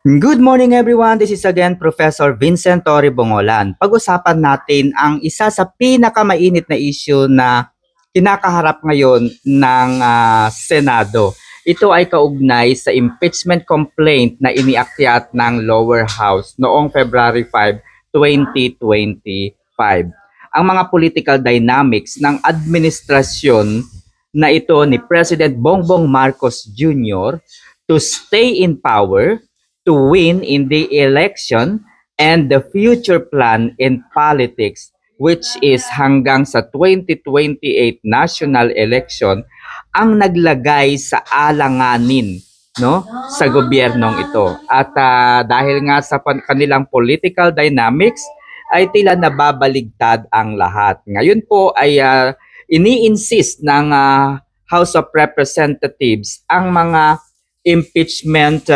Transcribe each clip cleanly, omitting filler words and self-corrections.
Good morning everyone. This is again Professor Vincent Torre Bongolan. Pag-usapan natin ang isa sa pinakamainit na issue na kinakaharap ngayon ng Senado. Ito ay kaugnay sa impeachment complaint na iniakyat ng lower house noong February 5, 2025. Ang mga political dynamics ng administrasyon na ito ni President Bongbong Marcos Jr. to stay in power, to win in the election, and the future plan in politics, which is hanggang sa 2028 national election ang naglagay sa alanganin, no, sa gobyernong ito. At dahil nga sa kanilang political dynamics ay tila nababaligtad ang lahat. Ngayon po ay ini-insist ng House of Representatives ang mga impeachment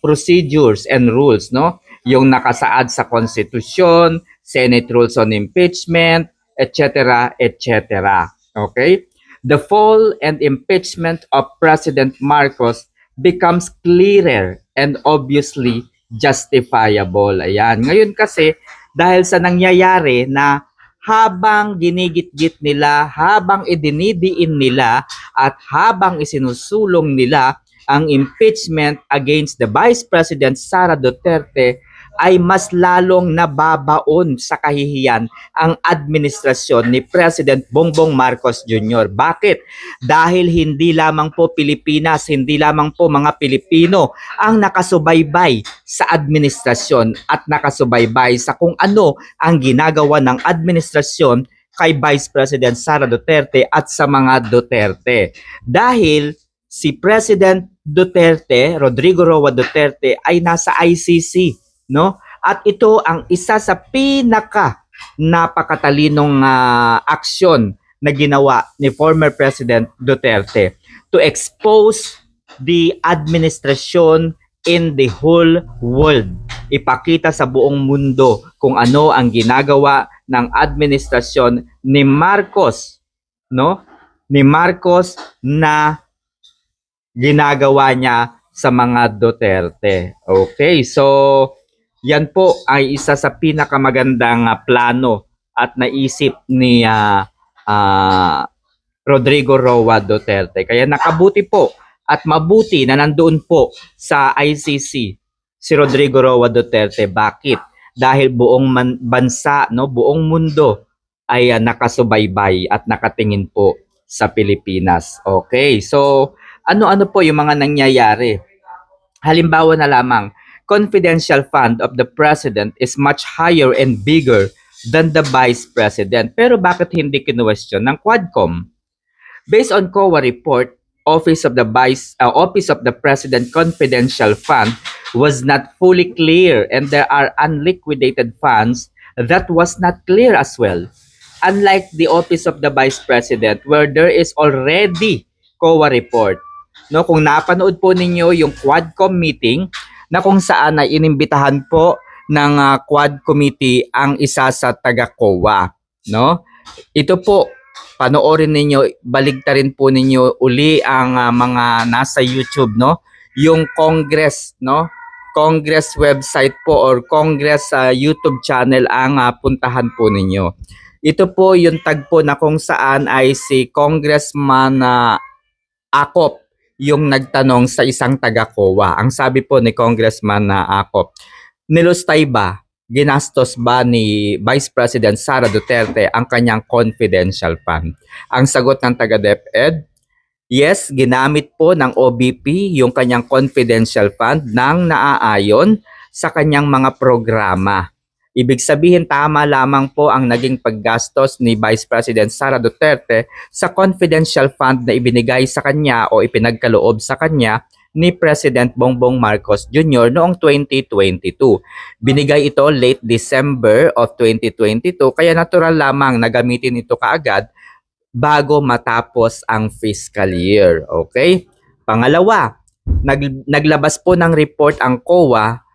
procedures and rules, no? Yung nakasaad sa konstitusyon, Senate Rules on Impeachment, etc., etc. Okay? The fall and impeachment of President Marcos becomes clearer and obviously justifiable. Ayan. Ngayon kasi, dahil sa nangyayari na habang ginigit-git nila, habang idinidiin nila, at habang isinusulong nila ang impeachment against the Vice President Sara Duterte, ay mas lalong nababaon sa kahihiyan ang administrasyon ni President Bongbong Marcos Jr. Bakit? Dahil hindi lamang po Pilipinas, hindi lamang po mga Pilipino ang nakasubaybay sa administrasyon at nakasubaybay sa kung ano ang ginagawa ng administrasyon kay Vice President Sara Duterte at sa mga Duterte. Dahil si President Duterte, Rodrigo Roa Duterte, ay nasa ICC, no? At ito ang isa sa pinaka napakatalinong aksyon na ginawa ni former President Duterte to expose the administration in the whole world. Ipakita sa buong mundo kung ano ang ginagawa ng administrasyon ni Marcos, no? Ni Marcos na ginagawa niya sa mga Duterte. Okay, so yan po ay isa sa pinakamagandang plano at naisip ni Rodrigo Roa Duterte. Kaya nakabuti po at mabuti na nandoon po sa ICC si Rodrigo Roa Duterte. Bakit? Dahil buong bansa, no, buong mundo ay nakasubaybay at nakatingin po sa Pilipinas. Okay, so ano-ano po yung mga nangyayari? Halimbawa na lamang, confidential fund of the president is much higher and bigger than the vice president. Pero bakit hindi kinuwestiyon ng Quadcom? Based on COA report, Office of the President Confidential Fund was not fully clear, and there are unliquidated funds that was not clear as well. Unlike the Office of the Vice President, where there is already COA report. No, kung napanood po ninyo yung Quadcom meeting na kung saan ay inimbitahan po ng Quad Committee ang isa sa taga-COA, no? Ito po, panoorin ninyo, baligtarin po ninyo uli ang mga nasa YouTube, no? Yung Congress, no? Congress website po or Congress YouTube channel ang puntahan po ninyo. Ito po yung tagpo na kung saan ay si Congressman Acop yung nagtanong sa isang taga-COA. Ang sabi po ni Congressman Acop, nilustay ba, ginastos ba ni Vice President Sara Duterte ang kanyang confidential fund? Ang sagot ng taga-DepEd, yes, ginamit po ng OBP yung kanyang confidential fund nang naaayon sa kanyang mga programa. Ibig sabihin, tama lamang po ang naging paggastos ni Vice President Sara Duterte sa confidential fund na ibinigay sa kanya o ipinagkaloob sa kanya ni President Bongbong Marcos Jr. noong 2022. Binigay ito late December of 2022, kaya natural lamang na gamitin ito kaagad bago matapos ang fiscal year. Okay? Pangalawa, naglabas po ng report ang COA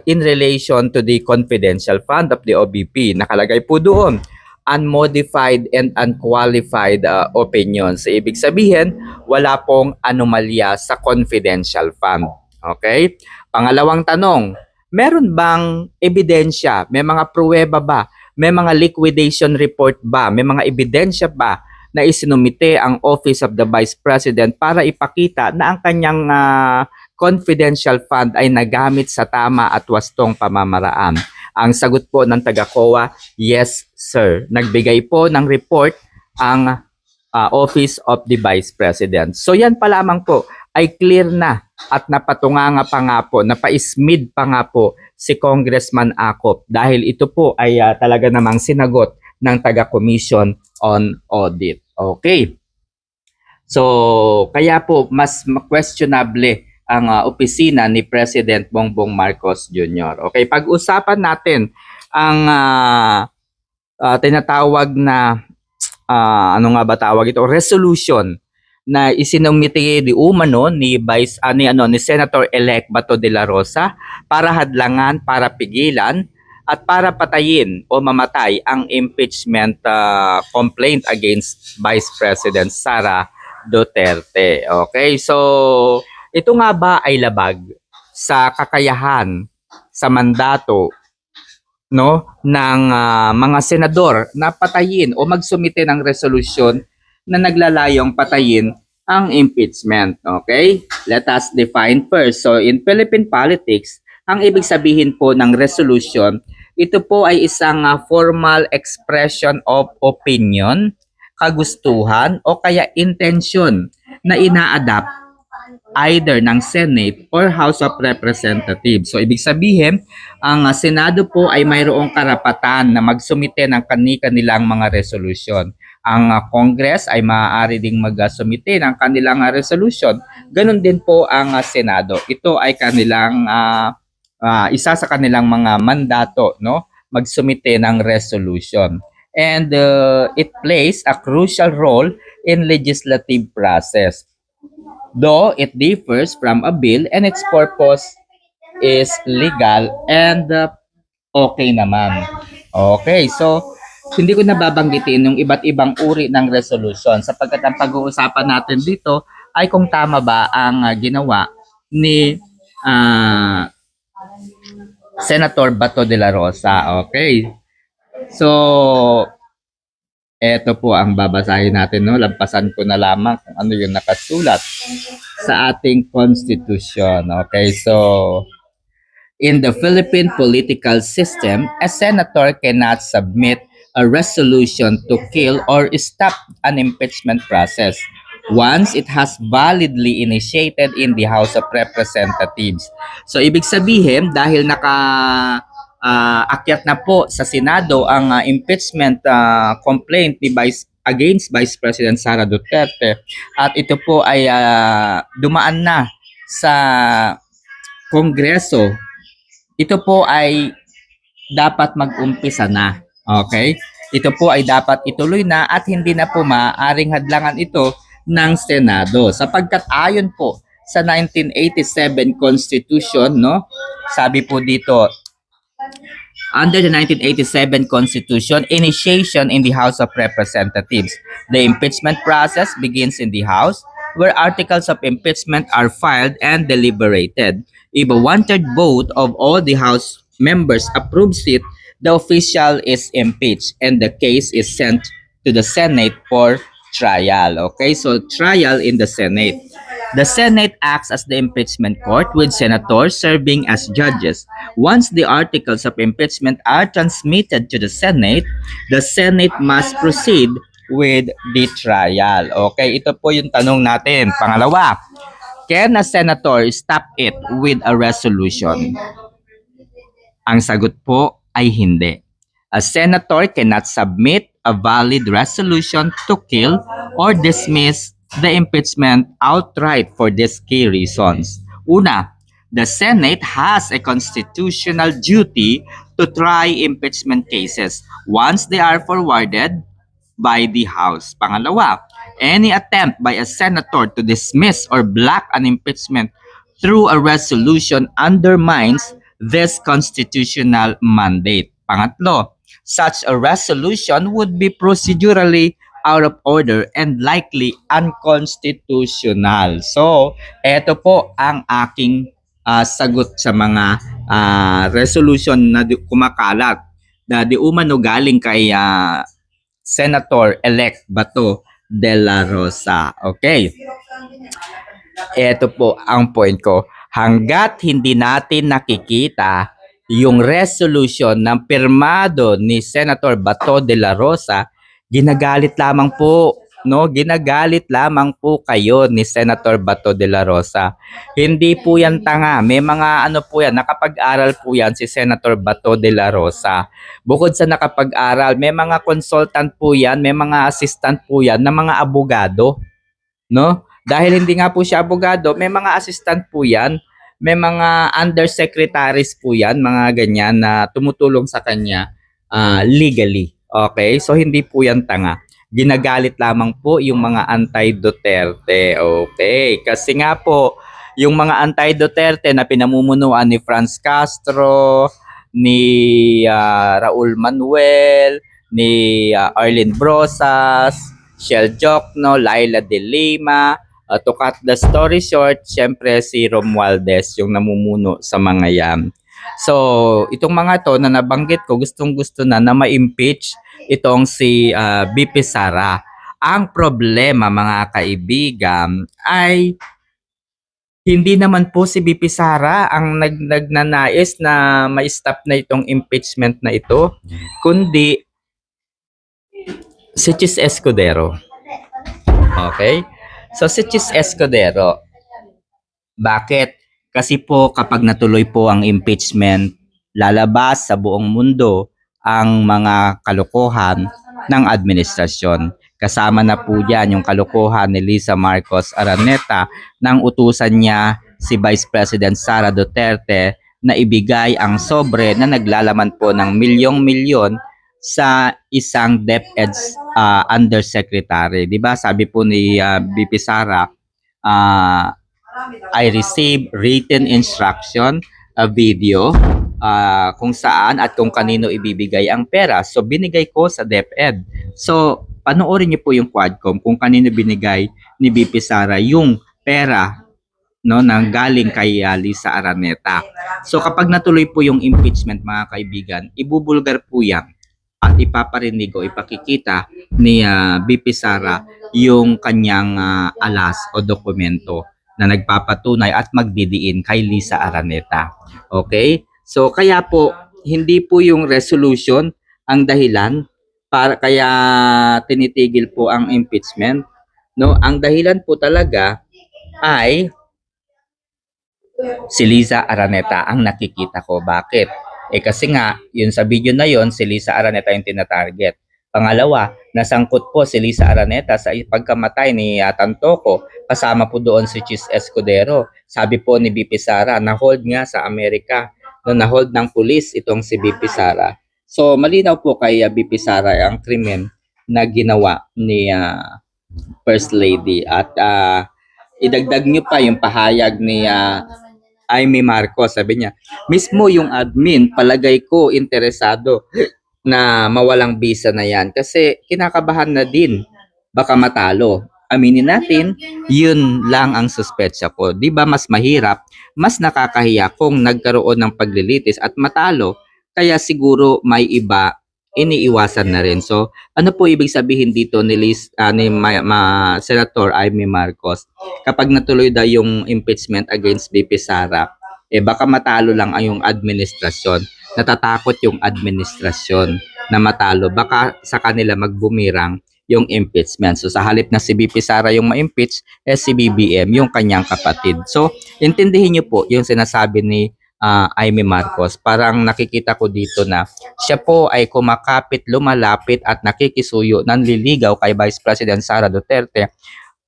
in relation to the confidential fund of the OBP. Nakalagay po doon, unmodified and unqualified opinions. Ibig sabihin, wala pong anomalya sa confidential fund. Okay? Pangalawang tanong, meron bang ebidensya? May mga pruweba ba? May mga liquidation report ba? May mga ebidensya ba na isinumite ang Office of the Vice President para ipakita na ang kanyang confidential fund ay nagamit sa tama at wastong pamamaraan? Ang sagot po ng taga-COA, yes sir. Nagbigay po ng report ang Office of the Vice President. So yan pa lamang po ay clear na at napatunganga pa nga po, napaismid pa nga po si Congressman Acop dahil ito po ay talaga namang sinagot ng taga-Commission on Audit. Okay. So, kaya po mas questionable ang opisina ni President Bongbong Marcos Jr. Okay, pag-usapan natin ang tinatawag na ano nga ba tawag ito? Resolution na isinumite di umano ni ni Senator-elect Bato de la Rosa para hadlangan, para pigilan at para patayin o mamatay ang impeachment complaint against Vice President Sara Duterte. Okay, so ito nga ba ay labag sa kakayahan, sa mandato ng mga senador na patayin o magsumite ng resolusyon na naglalayong patayin ang impeachment. Okay? Let us define first. So in Philippine politics, ang ibig sabihin po ng resolution, ito po ay isang formal expression of opinion, kagustuhan o kaya intention na ina-adapt either ng Senate or House of Representatives. So ibig sabihin, ang Senado po ay mayroong karapatan na magsumite ng kanilang mga resolusyon. Ang Congress ay maaari ding magsumite ng kanilang resolution. Ganon din po ang Senado. Ito ay kanilang isa sa kanilang mga mandato, no? Magsumite ng resolution. And it plays a crucial role in legislative process. Though it differs from a bill and its purpose is legal and okay naman. Okay, so hindi ko nababanggitin yung iba't ibang uri ng resolution sapagkat ang pag-uusapan natin dito ay kung tama ba ang ginawa ni Senator Bato de la Rosa. Okay. So, eto po ang babasahin natin, no? Lampasan ko na lamang kung ano yung nakasulat sa ating Constitution. Okay, so in the Philippine political system, a senator cannot submit a resolution to kill or stop an impeachment process once it has validly initiated in the House of Representatives. So ibig sabihin dahil akyat na po sa Senado ang impeachment complaint ni against Vice President Sara Duterte at ito po ay dumaan na sa Kongreso, ito po ay dapat mag-umpisa na. Okay? Ito po ay dapat ituloy na at hindi na po maaaring hadlangan ito ng Senado sapagkat ayon po sa 1987 Constitution, no? Sabi po dito, under the 1987 Constitution, initiation in the House of Representatives. The impeachment process begins in the House, where articles of impeachment are filed and deliberated. If a one-third vote of all the House members approves it, the official is impeached and the case is sent to the Senate for trial. Okay, so trial in the Senate. The Senate acts as the impeachment court with senators serving as judges. Once the articles of impeachment are transmitted to the Senate must proceed with the trial. Okay, ito po yung tanong natin. Pangalawa, can a senator stop it with a resolution? Ang sagot po ay hindi. A senator cannot submit a valid resolution to kill or dismiss the impeachment outright for these key reasons. Una, the Senate has a constitutional duty to try impeachment cases once they are forwarded by the House. Pangalawa, any attempt by a senator to dismiss or block an impeachment through a resolution undermines this constitutional mandate. Pangatlo, such a resolution would be procedurally out of order and likely unconstitutional. So, eto po ang aking sagot sa mga resolution na kumakalat na di umano galing kay Senator-elect Bato de la Rosa. Okay. Ito po ang point ko. Hanggat hindi natin nakikita yung resolution ng pirmado ni Senator Bato de la Rosa, ginagalit lamang po, no? Ginagalit lamang po kayo ni Senator Bato de la Rosa. Hindi po yan tanga. May mga ano po yan, nakapag-aral po yan si Senator Bato de la Rosa. Bukod sa nakapag-aral, may mga consultant po yan, may mga assistant po yan na mga abogado, no? Dahil hindi nga po siya abogado, may mga assistant po yan, may mga undersecretaries po yan, mga ganyan na tumutulong sa kanya legally. Okay? So hindi po yan tanga. Ginagalit lamang po yung mga anti-Duterte. Okay? Kasi nga po, yung mga anti-Duterte na pinamumunuan ni Franz Castro, ni Raul Manuel, ni Arlene Brosas, Shell Jokno, Laila De Lima, to cut the story short, syempre si Romualdez yung namumuno sa mga yan. So, itong mga to na nabanggit ko, gustong-gusto na ma-impeach itong si BP Sara. Ang problema mga kaibigan ay hindi naman po si BP Sara ang nagnanais na ma-stop na itong impeachment na ito, kundi si Chis Escudero. Okay? So si Chis Escudero, bakit? Kasi po kapag natuloy po ang impeachment, lalabas sa buong mundo ang mga kalokohan ng administrasyon. Kasama na po dyan yung kalokohan ni Lisa Marcos Araneta nang utusan niya si Vice President Sara Duterte na ibigay ang sobre na naglalaman po ng milyong-milyon sa isang DepEd undersecretary. 'Di ba? Sabi po ni BP Sara, I received written instruction, a video kung saan at kung kanino ibibigay ang pera. So binigay ko sa DepEd. So panoorin niyo po yung Quadcom kung kanino binigay ni BP Sara yung pera, no, nang galing kay Lisa Araneta. So kapag natuloy po yung impeachment mga kaibigan, ibubulgar po yan at ipaparinig o ipakikita ni BP Sara yung kanyang alas o dokumento na nagpapatunay at magdidiin kay Lisa Araneta. Okay? So kaya po hindi po yung resolution ang dahilan para kaya tinitigil po ang impeachment, no? Ang dahilan po talaga ay si Lisa Araneta ang nakikita ko. Bakit? Kasi nga, yun sa video na yon si Lisa Araneta yung tinatarget. Pangalawa, nasangkot po si Lisa Araneta sa pagkamatay ni Tantoco. Kasama po doon si Chis Escudero. Sabi po ni BP Sara, na-hold nga sa Amerika. No, na-hold ng pulis itong si BP Sara. So, malinaw po kay BP Sara ang krimen na ginawa ni First Lady. At idagdag nyo pa yung pahayag ni Amy Marcos, sabi niya, mismo yung admin, palagay ko interesado na mawalang visa na yan kasi kinakabahan na din, baka matalo. Aminin natin, yun lang ang suspetsya ko. Di ba mas mahirap, mas nakakahiya kung nagkaroon ng paglilitis at matalo, kaya siguro may iba iniiwasan na rin. So, ano po ibig sabihin dito ni Senator Amy Marcos? Kapag natuloy daw yung impeachment against BP Sara, baka matalo lang ang yung administrasyon. Natatakot yung administrasyon na matalo. Baka sa kanila magbumirang yung impeachment. So, sa halip na si BP Sara yung ma-impeach, si BBM yung kanyang kapatid. So, intindihin niyo po yung sinasabi ni Amy Marcos. Parang nakikita ko dito na siya po ay kumakapit, lumalapit at nakikisuyo, nanliligaw kay Vice President Sara Duterte.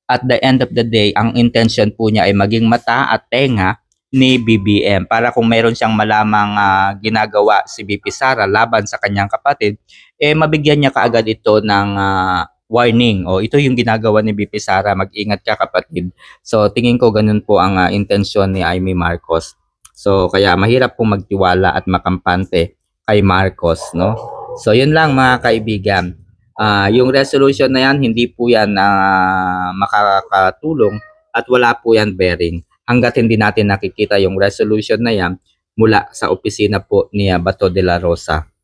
At the end of the day, ang intention po niya ay maging mata at tenga ni BBM para kung mayroon siyang malamang ginagawa si BP Sara laban sa kanyang kapatid, mabigyan niya kaagad ito ng warning. O ito yung ginagawa ni BP Sara, mag-ingat ka kapatid. So tingin ko ganun po ang intensyon ni Amy Marcos. So kaya mahirap pong magtiwala at makampante kay Marcos, no? So yun lang mga kaibigan. Yung resolution na yan, hindi po yan makakatulong at wala po yan bearing hanggat hindi natin nakikita yung resolution na yan mula sa opisina po ni Bato de la Rosa.